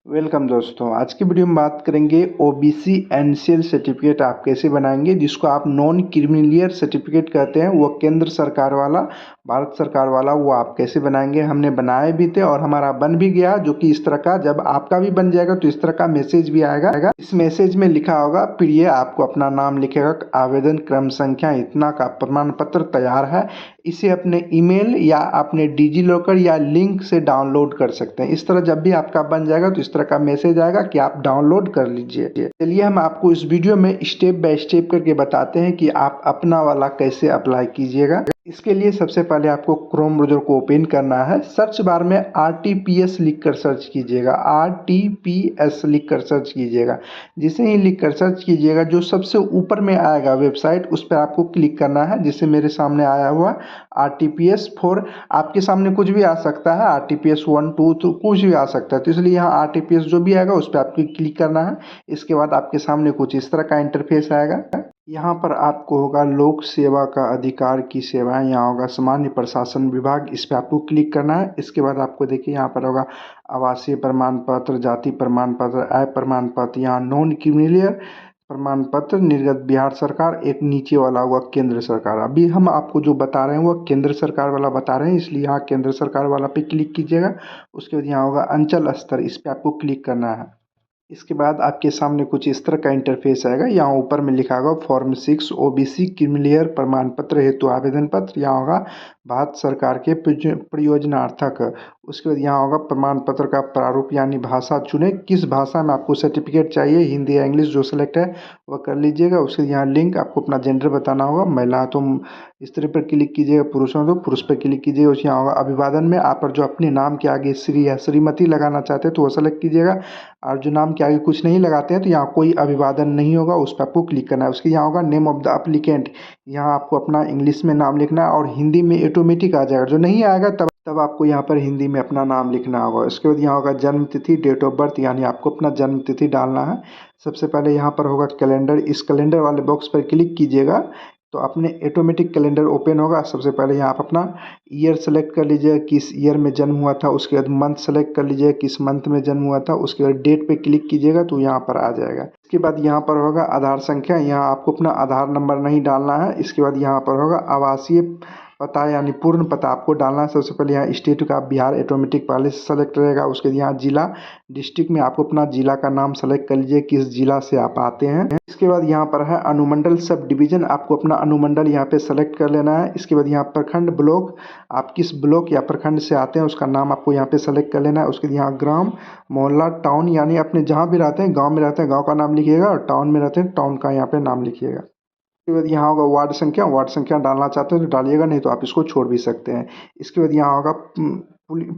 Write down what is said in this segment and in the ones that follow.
Welcome दोस्तों। आज की वीडियो में बात करेंगे ओबीसी एनसीएल सर्टिफिकेट आप कैसे बनाएंगे, जिसको आप नॉन क्रिमिलियर सर्टिफिकेट कहते हैं। वो केंद्र सरकार वाला, भारत सरकार वाला, वो आप कैसे बनाएंगे। हमने बनाए भी थे और हमारा बन भी गया, जो कि इस तरह का, जब आपका भी बन जाएगा तो इस तरह का मैसेज भी आएगा। इस मैसेज में लिखा होगा प्रिय, आपको अपना नाम लिखेगा, आवेदन क्रम संख्या इतना का प्रमाण पत्र तैयार है। इसे अपने ईमेल या अपने डिजी लॉकर या लिंक से डाउनलोड कर सकते हैं। इस तरह जब भी आपका बन जाएगा तो इस तरह का मैसेज आएगा कि आप डाउनलोड कर लीजिए। चलिए हम आपको इस वीडियो में स्टेप बाय स्टेप करके बताते हैं कि आप अपना वाला कैसे अप्लाई कीजिएगा। इसके लिए सबसे पहले आपको क्रोम ब्राउज़र को ओपन करना है। सर्च बार में RTPS लिखकर सर्च कीजिएगा, RTPS लिखकर सर्च कीजिएगा। जिसे ही लिखकर सर्च कीजिएगा, जो सबसे ऊपर में आएगा वेबसाइट, उस पर आपको क्लिक करना है। जिससे मेरे सामने आया हुआ RTPS 4, आपके सामने कुछ भी आ सकता है, RTPS 1 2 तो कुछ भी आ सकता है। तो इसलिए यहाँ RTPS जो भी आएगा उस पर आपको क्लिक करना है। इसके बाद आपके सामने कुछ इस तरह का इंटरफेस आएगा। यहाँ पर आपको होगा लोक सेवा का अधिकार की सेवाएं, यहाँ होगा सामान्य प्रशासन विभाग, इस पर आपको क्लिक करना है। इसके बाद आपको देखिए यहाँ पर होगा आवासीय प्रमाण पत्र, जाति प्रमाण पत्र, आय प्रमाण पत्र, यहाँ नॉन क्रिमिलियर प्रमाण पत्र, निर्गत बिहार सरकार, एक नीचे वाला हुआ केंद्र सरकार। अभी हम आपको जो बता रहे हैं वो केंद्र सरकार वाला बता रहे हैं, इसलिए यहाँ केंद्र सरकार वाला पे क्लिक कीजिएगा। उसके बाद यहाँ होगा अंचल स्तर, इस पर आपको क्लिक करना है। इसके बाद आपके सामने कुछ इस तरह का इंटरफेस आएगा। यहाँ ऊपर में लिखा होगा फॉर्म 6 ओबीसी क्रिमिलियर प्रमाण पत्र हेतु आवेदन पत्र, यहाँ होगा भारत सरकार के प्रयोजनार्थक। उसके बाद यहाँ होगा प्रमाण पत्र का प्रारूप यानी भाषा चुने, किस भाषा में आपको सर्टिफिकेट चाहिए, हिंदी या इंग्लिश, जो सेलेक्ट है वह कर लीजिएगा। उसके यहाँ लिंक, आपको अपना जेंडर बताना होगा, महिला तो स्त्री पर क्लिक कीजिएगा, पुरुष हो तो पुरुष पर क्लिक कीजिएगा। उस यहाँ होगा अभिवादन में आप जो अपने नाम के आगे श्री या श्रीमती लगाना चाहते हैं तो वो सेलेक्ट कीजिएगा। और जो नाम के आगे कुछ नहीं लगाते हैं तो यहाँ कोई अभिवादन नहीं होगा, उस पर आपको क्लिक करना है। उसके यहाँ होगा नेम ऑफ द एप्लीकेंट, यहाँ आपको अपना इंग्लिश में नाम लिखना है और हिंदी में ऑटोमेटिक आ जाएगा। जो नहीं आएगा तब आपको यहाँ पर हिंदी में अपना नाम लिखना होगा। उसके बाद यहाँ होगा जन्म तिथि, डेट ऑफ बर्थ, यानी आपको अपना जन्म तिथि डालना है। सबसे पहले यहाँ पर होगा कैलेंडर, इस कैलेंडर वाले बॉक्स पर क्लिक कीजिएगा तो अपने ऑटोमेटिक कैलेंडर ओपन होगा। सबसे पहले यहाँ आप अपना ईयर सेलेक्ट कर लीजिए, किस ईयर में जन्म हुआ था। उसके बाद मंथ सेलेक्ट कर लीजिए, किस मंथ में जन्म हुआ था। उसके बाद डेट पे क्लिक कीजिएगा तो यहाँ पर आ जाएगा। इसके बाद यहाँ पर होगा आधार संख्या, यहाँ आपको अपना आधार नंबर नहीं डालना है। इसके बाद यहाँ पर होगा आवासीय पता यानी पूर्ण पता आपको डालना है। सबसे पहले यहाँ स्टेट का बिहार ऑटोमेटिक पहले से सेलेक्ट रहेगा। उसके बाद यहाँ जिला, डिस्ट्रिक्ट में आपको अपना जिला का नाम सेलेक्ट कर लीजिए, किस जिला से आप आते हैं। इसके बाद यहाँ पर है अनुमंडल सब डिवीजन, आपको अपना अनुमंडल यहाँ पे सेलेक्ट कर लेना है। इसके बाद यहाँ प्रखंड ब्लॉक, आप किस ब्लॉक या प्रखंड से आते हैं उसका नाम आपको यहाँ पे सेलेक्ट कर लेना है। उसके बाद यहाँ ग्राम, मोहल्ला, टाउन, यानी अपने जहाँ भी रहते हैं, गाँव में रहते हैं गाँव का नाम लिखिएगा, और टाउन में रहते हैं टाउन का यहाँ पे नाम लिखिएगा। इसके बाद यहाँ होगा वार्ड संख्या डालना चाहते हैं तो डालिएगा, नहीं तो आप इसको छोड़ भी सकते हैं। इसके बाद यहाँ होगा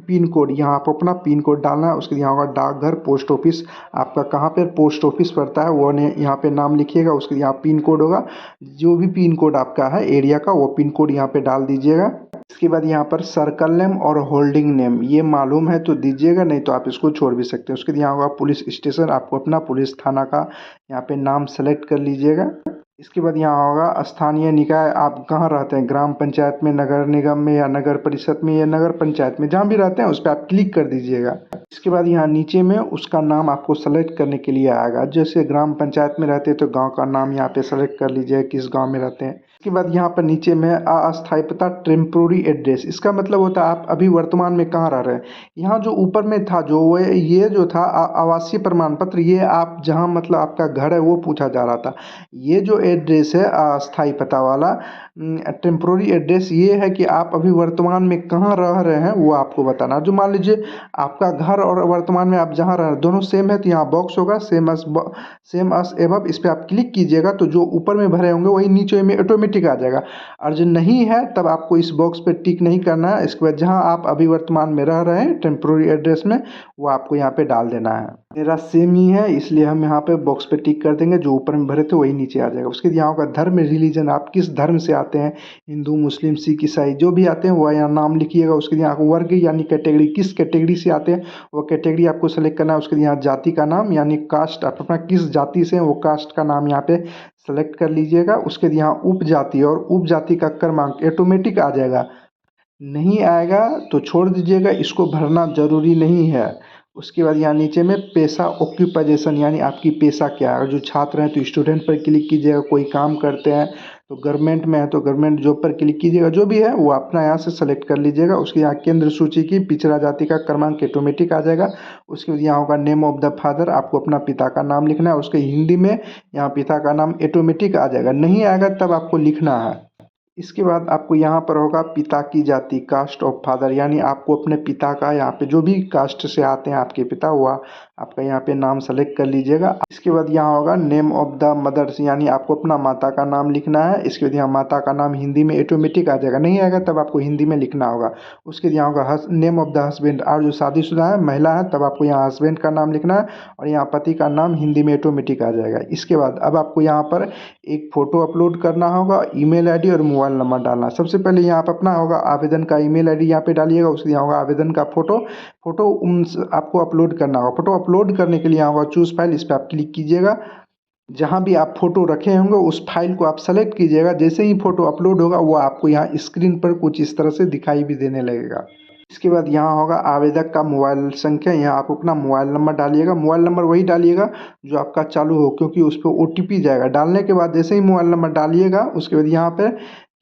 पिन कोड, यहाँ आप अपना पिन कोड डालना है। उसके बाद यहाँ होगा डाकघर, पोस्ट ऑफिस, आपका कहाँ पे पोस्ट ऑफिस पड़ता है वो ने यहाँ पे नाम लिखिएगा। उसके यहाँ पिन कोड होगा, जो भी पिन कोड आपका है एरिया का, वो पिन कोड यहाँ पे डाल दीजिएगा। इसके बाद यहाँ पर सर्कल नेम और होल्डिंग नेम ये मालूम है तो दीजिएगा, नहीं तो आप इसको छोड़ भी सकते हैं। उसके बाद यहाँ होगा पुलिस स्टेशन, आपको अपना पुलिस थाना का यहाँ पे नाम सेलेक्ट कर लीजिएगा। इसके बाद यहाँ होगा स्थानीय निकाय, आप कहाँ रहते हैं, ग्राम पंचायत में, नगर निगम में, या नगर परिषद में, या नगर पंचायत में, जहाँ भी रहते हैं उस पर आप क्लिक कर दीजिएगा। इसके बाद यहाँ नीचे में उसका नाम आपको सेलेक्ट करने के लिए आएगा। जैसे ग्राम पंचायत में रहते हैं तो गांव का नाम यहाँ पे सेलेक्ट कर लीजिए, किस गांव में रहते हैं। इसके बाद यहाँ पर नीचे में अस्थायी पता, टेम्पोररी एड्रेस, इसका मतलब होता है आप अभी वर्तमान में कहाँ रह रहे हैं। यहाँ जो ऊपर में था जो ये जो था आवासीय प्रमाण पत्र, ये आप जहाँ मतलब आपका घर है वो पूछा जा रहा था। ये जो एड्रेस है अस्थायी पता वाला, टेम्पोररी एड्रेस, ये है कि आप अभी वर्तमान में कहाँ रह रहे हैं वो आपको बताना। जो मान लीजिए आपका घर और वर्तमान में आप जहाँ रह रहे हैं दोनों सेम है तो यहाँ बॉक्स होगा सेम अस एबव, इस पर आप क्लिक कीजिएगा तो जो ऊपर में भरे होंगे वही नीचे में ऑटोमेटिक आ जाएगा। और जो नहीं है तब आपको इस बॉक्स पे टिक नहीं करना है। इसके बाद जहाँ आप अभी वर्तमान में रह रहे हैं टेम्पोररी एड्रेस में, वो आपको यहाँ पे डाल देना है। मेरा सेम ही है इसलिए हम यहाँ पे बॉक्स पे टिक कर देंगे, जो ऊपर में भरे थे वही नीचे आ जाएगा। उसके यहाँ होगा धर्म, रिलीजन, आप किस धर्म से आते हैं, हिंदू, मुस्लिम, सिख, ईसाई, जो भी आते हैं वो यहाँ नाम लिखिएगा। उसके यहाँ वर्ग यानी कैटेगरी, किस कैटेगरी से आते हैं वो कैटेगरी आपको सेलेक्ट करना है। उसके यहाँ जाति का नाम यानी कास्ट, आप अपना किस जाति से हैं वो कास्ट का नाम यहाँ पे सेलेक्ट कर लीजिएगा। उसके यहाँ उपजाति और उपजाति का क्रमांक ऑटोमेटिक आ जाएगा, नहीं आएगा तो छोड़ दीजिएगा, इसको भरना जरूरी नहीं है। उसके बाद यहाँ नीचे में पेशा ऑक्यूपाइजेशन यानी आपकी पेशा क्या है। अगर जो छात्र हैं तो स्टूडेंट पर क्लिक कीजिएगा, कोई काम करते हैं तो गवर्नमेंट में है तो गवर्नमेंट जॉब पर क्लिक कीजिएगा, जो भी है वो अपना यहाँ से सेलेक्ट कर लीजिएगा। उसके यहाँ केंद्र सूची की पिछड़ा जाति का क्रमांक ऑटोमेटिक आ जाएगा। उसके बाद यहाँ होगा नेम ऑफ द फादर, आपको अपना पिता का नाम लिखना है। उसके हिंदी में यहाँ पिता का नाम ऑटोमेटिक आ जाएगा, नहीं आएगा तब आपको लिखना है। इसके बाद आपको यहाँ पर होगा पिता की जाति, कास्ट ऑफ फादर, यानी आपको अपने पिता का यहाँ पे जो भी कास्ट से आते हैं आपके पिता हुआ आपका यहाँ पे नाम सेलेक्ट कर लीजिएगा। इसके बाद यहाँ होगा नेम ऑफ द मदर्स, यानी आपको अपना माता का नाम लिखना है। इसके बाद यहाँ माता का नाम हिंदी में ऑटोमेटिक आ जाएगा, नहीं आएगा तब आपको हिंदी में लिखना होगा। उसके बाद यहाँ होगा नेम ऑफ द हस्बैंड, और जो शादीशुदा है महिला है तब आपको यहाँ हस्बैंड का नाम लिखना है, और यहाँ पति का नाम हिंदी में ऑटोमेटिक आ जाएगा। इसके बाद अब आपको यहाँ पर एक फ़ोटो अपलोड करना होगा, ईमेल आईडी और मोबाइल नंबर डालना। सबसे पहले यहाँ पर अपना होगा आवेदन का ईमेल आईडी यहाँ पे डालिएगा। उसके यहाँ होगा आवेदन का फ़ोटो आपको अपलोड करना होगा। फ़ोटो अपलोड करने के लिए यहाँ होगा चूज़ फाइल, इस पर आप क्लिक कीजिएगा। जहाँ भी आप फ़ोटो रखे होंगे उस फाइल को आप सेलेक्ट कीजिएगा। जैसे ही फ़ोटो अपलोड होगा वो आपको यहाँ स्क्रीन पर कुछ इस तरह से दिखाई भी देने लगेगा। इसके बाद यहाँ होगा आवेदक का मोबाइल संख्या, यहाँ आप अपना मोबाइल नंबर डालिएगा। मोबाइल नंबर वही डालिएगा जो आपका चालू हो, क्योंकि उस पर OTP जाएगा। डालने के बाद जैसे ही मोबाइल नंबर डालिएगा उसके बाद यहाँ पे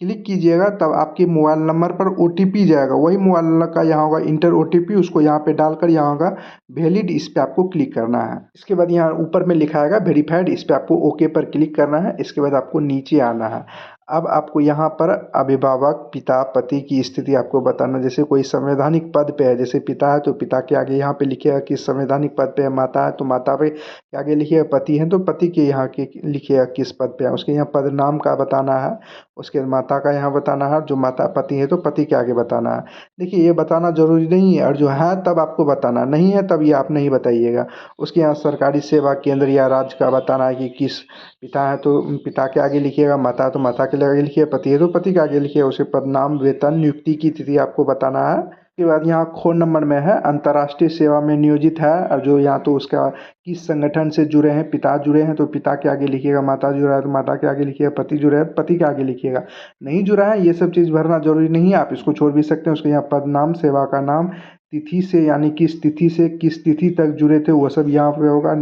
क्लिक कीजिएगा, तब आपके मोबाइल नंबर पर OTP जाएगा। वही मोबाइल नंबर का यहाँ होगा इंटर OTP, उसको यहाँ पे डालकर यहाँ होगा वैलिड, इस पर आपको क्लिक करना है। इसके बाद यहाँ ऊपर में लिखा आएगा वेरीफाइड, इस पर आपको ओके पर क्लिक करना है। इसके बाद आपको नीचे आना है। अब आपको यहाँ पर अभिभावक पिता पति की स्थिति आपको बताना। जैसे कोई संवैधानिक पद पे है, जैसे पिता है तो पिता के आगे यहाँ पे लिखिएगा किस संवैधानिक पद पे है। माता है तो माता पे के आगे लिखिएगा। पति है तो पति के यहाँ के लिखिएगा किस पद पे है। उसके यहाँ पद नाम का बताना है। उसके बाद माता का यहाँ बताना है, जो माता पति है तो पति के आगे बताना है। देखिए ये बताना ज़रूरी नहीं है, और जो है तब आपको बताना, नहीं है तब ये आप नहीं बताइएगा। उसके यहाँ सरकारी सेवा केंद्र या राज्य का बताना है कि किस पिता है तो पिता के आगे लिखिएगा, माता है तो माता के आगे लिखिए, पति है तो पति के आगे लिखिए। उसके पद नाम वेतन नियुक्ति की तिथि आपको बताना है। उसके बाद यहाँ फ़ोन नंबर में है अंतर्राष्ट्रीय सेवा में नियोजित है, और जो यहाँ तो उसका किस संगठन से जुड़े हैं। पिता जुड़े हैं तो पिता के आगे लिखिएगा, माता जुड़ा है तो माता के आगे लिखिएगा, पति जुड़ा है तो पति के आगे लिखिएगा। नहीं जुड़ा है ये सब चीज़ भरना जरूरी नहीं है, आप इसको छोड़ भी सकते हैं। उसके यहाँ पद नाम सेवा का नाम तिथि से, यानी किस तिथि से किस तिथि तक जुड़े थे वो सब यहाँ पे होगा।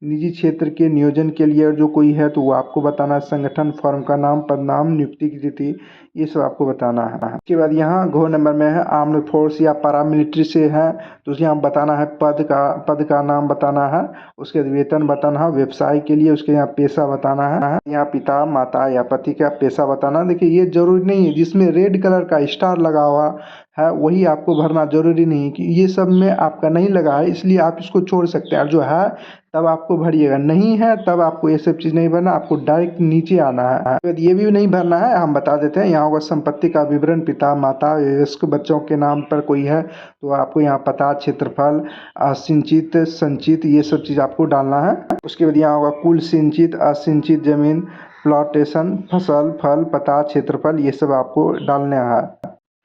निजी क्षेत्र के नियोजन के लिए जो कोई है तो वो आपको बताना है। संगठन फर्म का नाम पद नाम नियुक्ति की तिथि ये सब आपको बताना है। उसके बाद यहाँ घ नंबर में है आर्म्ड फोर्स या पैरामिलिट्री से है तो उसके यहाँ बताना है पद का नाम बताना है। उसके बाद वेतन बताना है व्यवसाय के लिए। उसके यहाँ पेशा बताना है, यहाँ पिता माता या पति का पेशा बताना। देखिए ये जरूरी नहीं है, जिसमें रेड कलर का स्टार लगा हुआ है वही आपको भरना, जरूरी नहीं है कि ये सब में आपका नहीं लगा है इसलिए आप इसको छोड़ सकते हैं। और जो है तब आपको भरिएगा, नहीं है तब आपको ये सब चीज़ नहीं भरना, आपको डायरेक्ट नीचे आना है। तो ये भी नहीं भरना है, हम बता देते हैं। यहाँ होगा संपत्ति का विवरण, पिता माता वयस्क बच्चों के नाम पर कोई है तो आपको यहाँ पता क्षेत्रफल सिंचित संचित ये सब चीज़ आपको डालना है। उसके बाद यहाँ होगा कुल सिंचित असिंचित जमीन प्लॉटेशन फसल फल पता क्षेत्रफल ये सब आपको डालना है।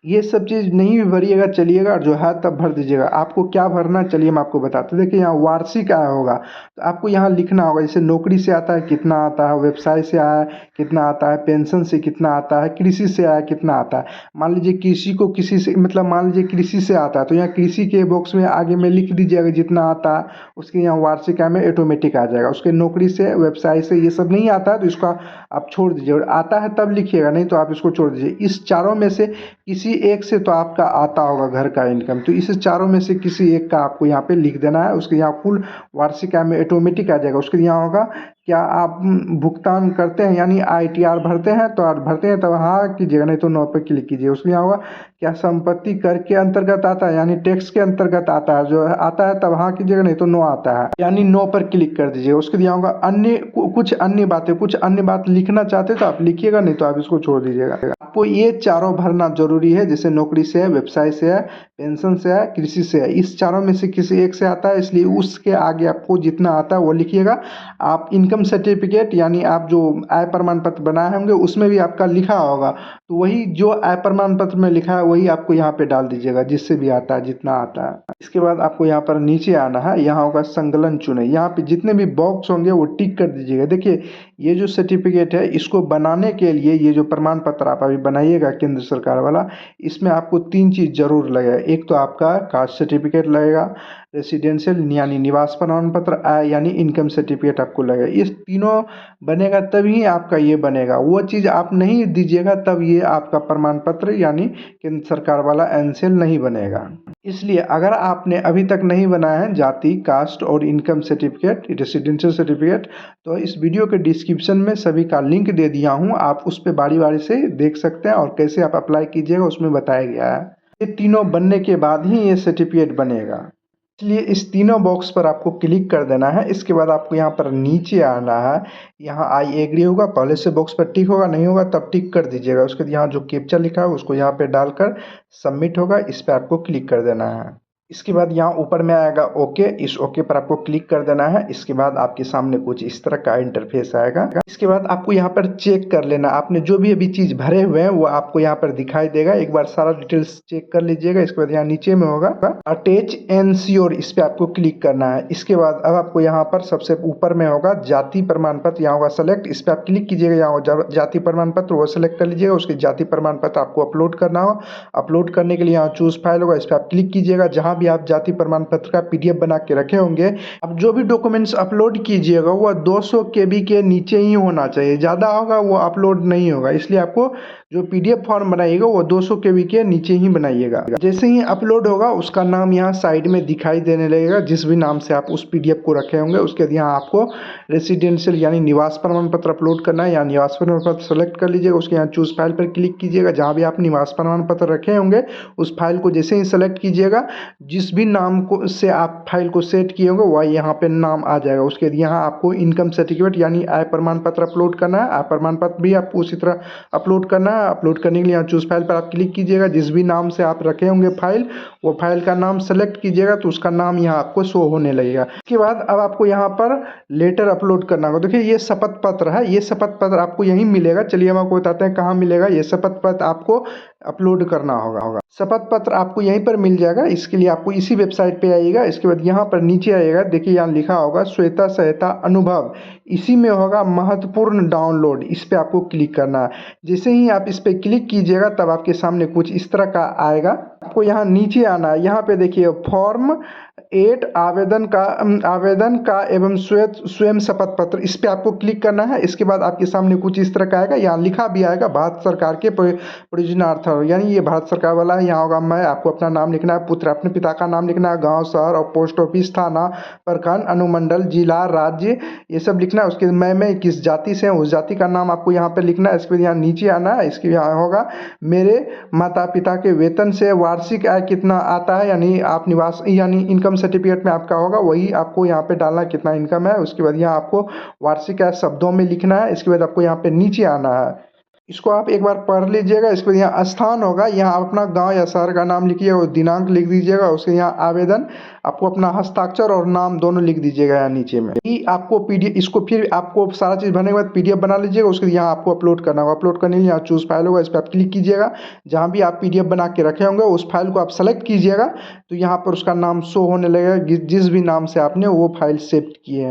ये सब चीज़ नहीं भी भरिएगा चलिएगा, और जो है तब भर दीजिएगा। आपको क्या भरना है चलिए हम आपको बताते हैं। देखिए यहाँ वार्षिक आय होगा तो आपको यहाँ लिखना होगा, जैसे नौकरी से आता है कितना आता है, व्यवसाय से आया कितना आता है, पेंशन से कितना आता है, कृषि से आया कितना आता है। मान लीजिए कृषि को किसी से मतलब मान लीजिए कृषि से आता है तो यहाँ कृषि के बॉक्स में आगे में लिख दीजिएगा जितना आता है। उसके यहाँ वार्षिक आय में ऑटोमेटिक आ जाएगा। उसके नौकरी से व्यवसाय से ये सब नहीं आता है तो इसका आप छोड़ दीजिए, और आता है तब लिखिएगा, नहीं तो आप इसको छोड़ दीजिए। इस चारों में से किसी एक से तो आपका आता होगा घर का इनकम, तो इस चारों में से किसी एक का आपको यहाँ पे लिख देना है। उसके यहाँ कुल वार्षिक आय में ऑटोमेटिक आ जाएगा। उसके यहाँ होगा क्या आप भुगतान करते हैं यानी ITR भरते हैं तो आप भरते हैं तब हाँ कीजिएगा, नहीं तो नो पे क्लिक कीजिए। उसके यहाँ होगा क्या संपत्ति कर के अंतर्गत आता है यानी टैक्स के अंतर्गत आता है, जो आता है तब हाँ कीजिएगा, नहीं तो नो आता है यानी नो पर क्लिक कर दीजिए। उसके यहाँ होगा अन्य कुछ अन्य बात लिखना चाहते तो आप लिखिएगा, नहीं तो आप इसको छोड़ दीजिएगा। आपको ये चारों भरना जरूरी है, जैसे नौकरी से है व्यवसाय से है पेंशन से है कृषि से है। इस चारों में से किसी एक से आता है इसलिए उसके आगे आपको जितना आता है वो लिखिएगा। आप इनकम सर्टिफिकेट यानी आप जो आय प्रमाण पत्र बनाए होंगे उसमें भी आपका लिखा होगा तो वही जो आय प्रमाण पत्र में लिखा है वही आपको यहाँ पे डाल दीजिएगा, जिससे भी आता है जितना आता है। इसके बाद आपको यहाँ पर नीचे आना है, यहाँ होगा संकलन चुने। यहाँ पे जितने भी बॉक्स होंगे वो टिक कर दीजिएगा। देखिए ये जो सर्टिफिकेट है इसको बनाने के लिए ये जो प्रमाण पत्र आप अभी बनाइएगा केंद्र सरकार वाला, इसमें आपको 3 चीज़ जरूर लगेगा। एक तो आपका कास्ट सर्टिफिकेट लगेगा, रेसिडेंशियल यानी निवास प्रमाण पत्र, आय यानी इनकम सर्टिफिकेट आपको लगेगा। इस तीनों बनेगा तभी आपका ये बनेगा। वो चीज़ आप नहीं दीजिएगा तब ये आपका प्रमाण पत्र यानी केंद्र सरकार वाला एनसीएल नहीं बनेगा। इसलिए अगर आपने अभी तक नहीं बनाया है जाति, कास्ट और इनकम सर्टिफिकेट, रेसिडेंशियल सर्टिफिकेट, तो इस वीडियो के डिस्क्रिप्शन में सभी का लिंक दे दिया हूँ, आप उस पर बारी बारी से देख सकते हैं और कैसे आप अप्लाई कीजिएगा उसमें बताया गया है। ये तीनों बनने के बाद ही ये सर्टिफिकेट बनेगा। इसलिए इस तीनों बॉक्स पर आपको क्लिक कर देना है। इसके बाद आपको यहाँ पर नीचे आना है, यहाँ आई एग्री होगा, पहले से बॉक्स पर टिक होगा, नहीं होगा तब टिक कर दीजिएगा। उसके बाद यहाँ जो कैप्चा लिखा है उसको यहाँ पे डालकर सबमिट होगा, इस पर आपको क्लिक कर देना है। इसके बाद यहाँ ऊपर में आएगा ओके, इस ओके पर आपको क्लिक कर देना है। इसके बाद आपके सामने कुछ इस तरह का इंटरफेस आएगा। इसके बाद आपको यहाँ पर चेक कर लेना, आपने जो भी अभी चीज़ भरे हुए हैं वो आपको यहाँ पर दिखाई देगा। एक बार सारा डिटेल्स चेक कर लीजिएगा। इसके बाद यहाँ नीचे में होगा अटैच एंश्योर, इस पर आपको क्लिक करना है। इसके बाद अब आपको यहाँ पर सबसे ऊपर में होगा जाति प्रमाण पत्र, यहाँ होगा सेलेक्ट, इस पर आप क्लिक कीजिएगा। यहाँ जाति प्रमाण पत्र वो सेलेक्ट कर लीजिएगा। उसके जाति प्रमाण पत्र आपको अपलोड करना हो, अपलोड करने के लिए यहाँ चूज फाइल होगा, इस पर आप क्लिक कीजिएगा। जहाँ भी आप जाति प्रमाण पत्र का पीडीएफ बना के रखे होंगे, अब जो भी डॉक्यूमेंट्स अपलोड कीजिएगा वो 200 केबी के नीचे ही होना चाहिए, ज़्यादा होगा वो अपलोड नहीं होगा। इसलिए आपको जो पीडीएफ फॉर्म बनाइएगा वो 200 केबी के नीचे ही बनाइएगा। जैसे ही अपलोड होगा उसका नाम यहाँ साइड में दिखाई देने लगेगा, जिस भी नाम से आप उस पीडीएफ को रखे होंगे। उसके बाद यहाँ आपको रेसिडेंशियल यानी निवास प्रमाण पत्र अपलोड करना है, यहाँ निवास प्रमाण पत्र सेलेक्ट कर लीजिएगा। उसके यहाँ चूज फाइल पर क्लिक कीजिएगा। जहाँ भी आप निवास प्रमाण पत्र रखे होंगे उस फाइल को जैसे ही सेलेक्ट कीजिएगा, जिस भी नाम को से आप फाइल को सेट किए होंगे वह यहाँ पे नाम आ जाएगा। उसके बाद यहाँ आपको इनकम सर्टिफिकेट यानी आय प्रमाण पत्र अपलोड करना है। आय प्रमाण पत्र भी आपको उसी तरह अपलोड करना है। अपलोड करने के लिए यहाँ चूज फाइल पर आप क्लिक कीजिएगा। जिस भी नाम से आप रखे होंगे फाइल, वो फाइल का नाम सेलेक्ट कीजिएगा तो उसका नाम यहाँ आपको शो होने लगेगा। इसके बाद अब आपको यहाँ पर लेटर अपलोड करना होगा। देखिए ये शपथ पत्र है, ये शपथ पत्र आपको यहीं मिलेगा। चलिए हम आपको बताते हैं कहाँ मिलेगा। ये शपथ पत्र आपको अपलोड करना होगा। शपथ पत्र आपको यहीं पर मिल जाएगा। इसके लिए आपको इसी वेबसाइट पे आइएगा। इसके बाद यहाँ पर नीचे आइएगा, देखिए यहाँ लिखा होगा श्वेता सहायता अनुभव, इसी में होगा महत्वपूर्ण डाउनलोड, इस पे आपको क्लिक करना है। जैसे ही आप इस पे क्लिक कीजिएगा तब आपके सामने कुछ इस तरह का आएगा। आपको यहाँ नीचे आना है, यहाँ पे देखिए फॉर्म 8 आवेदन का एवं स्वयं शपथ पत्र, इस पे आपको क्लिक करना है। इसके बाद आपके सामने कुछ इस तरह का आएगा, यहाँ लिखा भी आएगा भारत सरकार के परियोजनार्थ, यानी ये भारत सरकार वाला है। यहाँ होगा मैं, आपको अपना नाम लिखना है, पुत्र अपने पिता का नाम लिखना है, गांव शहर और पोस्ट ऑफिस, थाना, प्रखंड, अनुमंडल, जिला, राज्य, ये सब लिखना है। उसके मैं किस जाति से हूँ उस जाति का नाम आपको यहाँ पे लिखना है। इसके बाद यहाँ नीचे आना है। इसके यहाँ होगा मेरे माता पिता के वेतन से वार्षिक आय कितना आता है, यानी आप निवास यानी इनकम सर्टिफिकेट में आपका होगा वही आपको यहाँ पे डालना है कितना इनकम है। उसके बाद यहाँ आपको वार्षिक आय शब्दों में लिखना है। इसके बाद आपको यहाँ पे नीचे आना है, इसको आप एक बार पढ़ लीजिएगा। इसके बाद यहाँ स्थान होगा, यहाँ अपना गांव या शहर का नाम लिखिएगा और दिनांक लिख दीजिएगा। उसके यहाँ आवेदन आपको अपना हस्ताक्षर और नाम दोनों लिख दीजिएगा यहाँ नीचे में। ये आपको पीडीएफ, इसको फिर आपको सारा चीज़ भरने के बाद पीडीएफ बना लीजिएगा। उसके यहाँ आपको अपलोड करना होगा। अपलोड करने के लिए यहाँ चूज फाइल होगा, इस पर आप क्लिक कीजिएगा। जहाँ भी आप पीडीएफ बना के रखे होंगे उस फाइल को आप सेलेक्ट कीजिएगा तो यहाँ पर उसका नाम शो होने लगेगा, जिस भी नाम से आपने वो फाइल सेव किए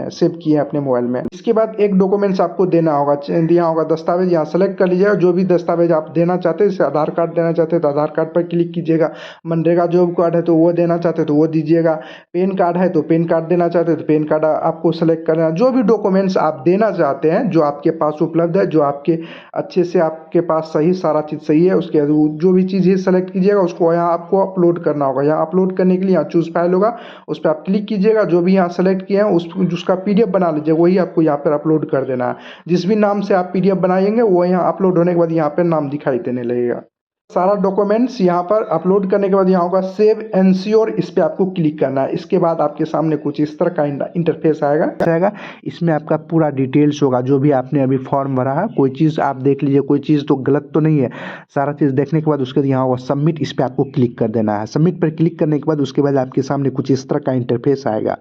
हैं अपने मोबाइल में। इसके बाद एक डॉक्यूमेंट्स आपको देना होगा, यहाँ होगा दस्तावेज, यहाँ सेलेक्ट कर लीजिएगा। जो भी दस्तावेज आप देना चाहते हैं, जैसे आधार कार्ड देना चाहते हैं तो आधार कार्ड पर क्लिक कीजिएगा। मनरेगा जॉब कार्ड है तो वो देना चाहते हैं तो वो दीजिएगा। पैन कार्ड है तो पैन कार्ड देना चाहते हैं तो पैन कार्ड आपको सेलेक्ट करना है। जो भी डॉक्यूमेंट्स आप देना चाहते हैं जो आपके पास उपलब्ध है, जो आपके अच्छे से आपके पास सही सारा चीज़ सही है, उसके जो भी चीज़ है सेलेक्ट कीजिएगा। उसको यहाँ आपको अपलोड करना होगा। यहाँ अपलोड करने के लिए यहाँ चूज फाइल होगा, उस पर आप क्लिक कीजिएगा। जो भी यहाँ सेलेक्ट किए हैं उसका पीडीएफ बना लीजिएगा, वही आपको यहाँ पर अपलोड कर देना है। जिस भी नाम से आप पीडीएफ बनाएंगे वो यहाँ अपलोड होने के बाद यहाँ पे नाम दिखाई देने लगेगा। सारा डॉक्यूमेंट्स यहाँ पर अपलोड करने के बाद यहाँ होगा सेव एंश्योर, इस पे आपको क्लिक करना है। इसके बाद आपके सामने कुछ इस तरह का इंटरफेस आएगा। इसमें आपका पूरा डिटेल्स होगा, जो भी आपने अभी फॉर्म भरा है। कोई चीज़ आप देख लीजिए, कोई चीज़ तो गलत तो नहीं है। सारा चीज़ देखने के बाद उसके बाद यहाँ होगा सबमिट, इस पर आपको क्लिक कर देना है। सबमिट पर क्लिक करने के बाद उसके बाद आपके सामने कुछ इस तरह का इंटरफेस आएगा।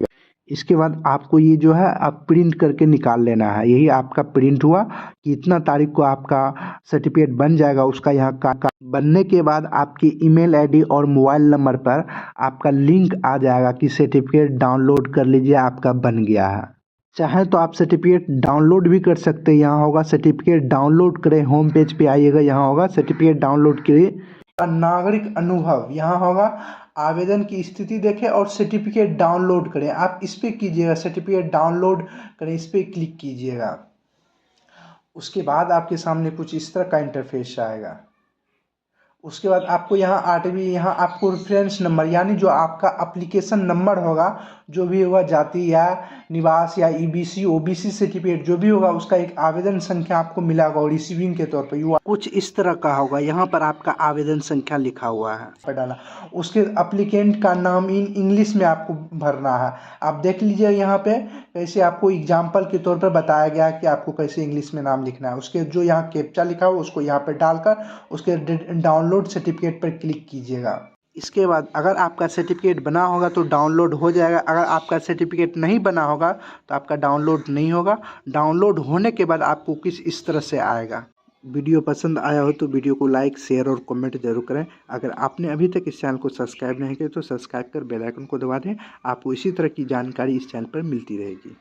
इसके बाद आपको ये जो है आप प्रिंट करके निकाल लेना है। यही आपका प्रिंट हुआ कि इतना तारीख को आपका सर्टिफिकेट बन जाएगा। उसका यहाँ का बनने के बाद आपकी ईमेल आईडी और मोबाइल नंबर पर आपका लिंक आ जाएगा कि सर्टिफिकेट डाउनलोड कर लीजिए, आपका बन गया है। चाहे तो आप सर्टिफिकेट डाउनलोड भी कर सकते हैं। यहाँ होगा सर्टिफिकेट डाउनलोड करें, होम पेज पे आइएगा, यहाँ होगा सर्टिफिकेट डाउनलोड करिए। नागरिक अनुभव, यहाँ होगा आवेदन की स्थिति देखें और सर्टिफिकेट डाउनलोड करें। आप इस पर कीजिएगा, सर्टिफिकेट डाउनलोड करें, इस पर क्लिक कीजिएगा। उसके बाद आपके सामने कुछ इस तरह का इंटरफेस आएगा। उसके बाद आपको यहाँ आठवीं, यहाँ आपको रेफरेंस नंबर यानी जो आपका एप्लीकेशन नंबर होगा, जो भी होगा, जाति या निवास या ईबीसी ओबीसी सर्टिफिकेट जो भी होगा, उसका एक आवेदन संख्या आपको मिला होगा और रिसीविंग के तौर पर युवा कुछ इस तरह का होगा। यहाँ पर आपका आवेदन संख्या लिखा हुआ है पर डाला। उसके एप्लीकेंट का नाम इंग्लिश में आपको भरना है। आप देख लीजिए यहाँ पे कैसे आपको एग्जाम्पल के तौर पर बताया गया है कि आपको कैसे इंग्लिश में नाम लिखना है। उसके जो यहाँ कैप्चा लिखा हुआ उसको यहाँ पर डालकर उसके डाउनलोड सर्टिफिकेट पर क्लिक कीजिएगा। इसके बाद अगर आपका सर्टिफिकेट बना होगा तो डाउनलोड हो जाएगा। अगर आपका सर्टिफिकेट नहीं बना होगा तो आपका डाउनलोड नहीं होगा। डाउनलोड होने के बाद आपको कुछ इस तरह से आएगा। वीडियो पसंद आया हो तो वीडियो को लाइक, शेयर और कमेंट जरूर करें। अगर आपने अभी तक इस चैनल को सब्सक्राइब नहीं किया तो सब्सक्राइब कर बेल आइकन को दबा दें। आपको इसी तरह की जानकारी इस चैनल पर मिलती रहेगी।